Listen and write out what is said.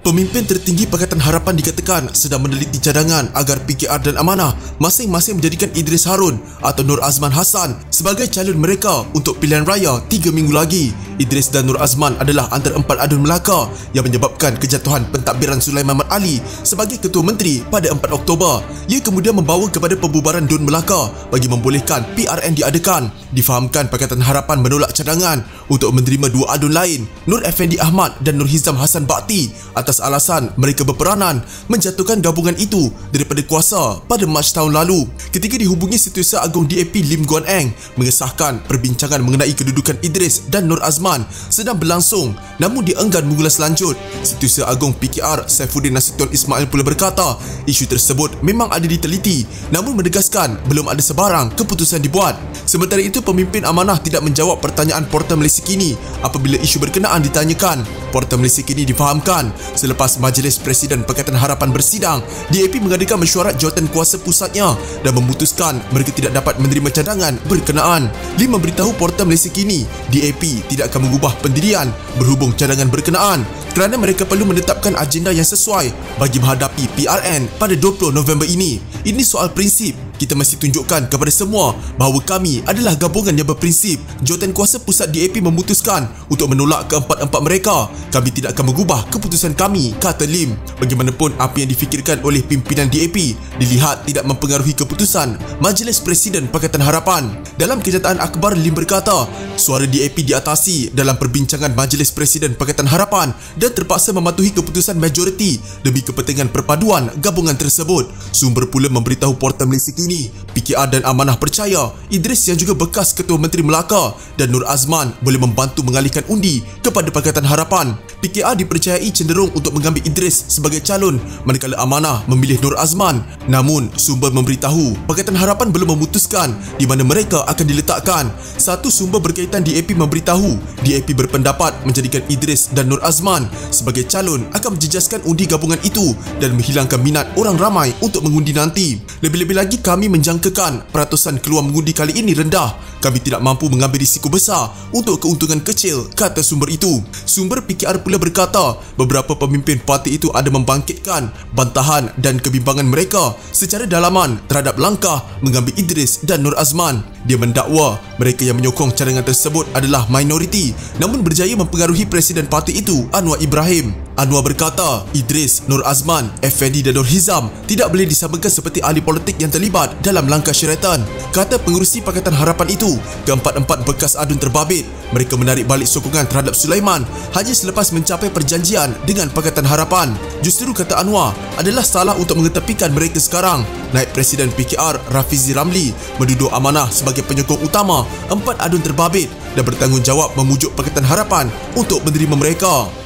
Pemimpin tertinggi Pakatan Harapan dikatakan sedang meneliti cadangan agar PKR dan Amanah masing-masing menjadikan Idris Harun atau Nur Azman Hassan sebagai calon mereka untuk pilihan raya 3 minggu lagi. Idris dan Nur Azman adalah antara 4 adun Melaka yang menyebabkan kejatuhan pentadbiran Sulaiman Mat Ali sebagai Ketua Menteri pada 4 Oktober. Ia kemudian membawa kepada pembubaran DUN Melaka bagi membolehkan PRN diadakan. Difahamkan Pakatan Harapan menolak cadangan untuk menerima 2 adun lain, Nur Effendi Ahmad dan Nur Hizam Hassan Bakti, atas alasan mereka berperanan menjatuhkan gabungan itu daripada kuasa pada Mac tahun lalu. Ketika dihubungi Setiausaha Agong DAP Lim Guan Eng mengesahkan perbincangan mengenai kedudukan Idris dan Nur Azman sedang berlangsung, namun dia enggan mengulas lanjut. Setiausaha Agong PKR Saifuddin Nasution Ismail pula berkata isu tersebut memang ada diteliti, namun menegaskan belum ada sebarang keputusan dibuat. Sementara itu, pemimpin Amanah tidak menjawab pertanyaan Portal Malaysia Kini apabila isu berkenaan ditanyakan. Portal Malaysia Kini difahamkan selepas Majlis Presiden Pakatan Harapan bersidang, DAP mengadakan mesyuarat jawatan kuasa pusatnya dan memutuskan mereka tidak dapat menerima cadangan berkenaan. Lim memberitahu Portal Malaysia Kini, DAP tidak akan mengubah pendirian berhubung cadangan berkenaan kerana mereka perlu menetapkan agenda yang sesuai bagi menghadapi PRN pada 20 November ini. Ini soal prinsip. Kita mesti tunjukkan kepada semua bahawa kami adalah gabungan yang berprinsip. Jawatan kuasa pusat DAP memutuskan untuk menolak keempat-empat mereka. Kami tidak akan mengubah keputusan kami, kata Lim. Bagaimanapun, apa yang difikirkan oleh pimpinan DAP dilihat tidak mempengaruhi keputusan Majlis Presiden Pakatan Harapan. Dalam kenyataan akhbar, Lim berkata suara DAP diatasi dalam perbincangan Majlis Presiden Pakatan Harapan dan terpaksa mematuhi keputusan majoriti demi kepentingan perpaduan gabungan tersebut. Sumber pula memberitahu Portal Malaysia Kini, PKR dan Amanah percaya Idris yang juga bekas Ketua Menteri Melaka dan Nur Azman boleh membantu mengalihkan undi kepada Pakatan Harapan. PKR dipercayai cenderung untuk mengambil Idris sebagai calon, manakala Amanah memilih Nur Azman. Namun, sumber memberitahu Pakatan Harapan belum memutuskan di mana mereka akan diletakkan. Satu sumber berkaitan DAP memberitahu DAP berpendapat menjadikan Idris dan Nur Azman sebagai calon akan menjejaskan undi gabungan itu dan menghilangkan minat orang ramai untuk mengundi nanti. Lebih-lebih lagi, kami menjangkakan peratusan keluar mengundi kali ini rendah. Kami tidak mampu mengambil risiko besar untuk keuntungan kecil, kata sumber itu. Sumber PKR pula berkata beberapa pemimpin parti itu ada membangkitkan bantahan dan kebimbangan mereka secara dalaman terhadap langkah mengambil Idris dan Nur Azman. Dia mendakwa mereka yang menyokong cadangan tersebut adalah minoriti namun berjaya mempengaruhi Presiden parti itu, Anwar Ibrahim. Anwar berkata Idris, Nur Azman, Effendi dan Nur Hizam tidak boleh disamakan seperti ahli politik yang terlibat dalam langkah syaratan. Kata pengurusi Pakatan Harapan itu, keempat-empat bekas adun terbabit. Mereka menarik balik sokongan terhadap Sulaiman hanya selepas mencapai perjanjian dengan Pakatan Harapan. Justru, kata Anwar, adalah salah untuk mengetepikan mereka sekarang. Naib Presiden PKR Rafizi Ramli menduduh Amanah sebagai penyokong utama 4 adun terbabit dan bertanggungjawab memujuk Pakatan Harapan untuk menerima mereka.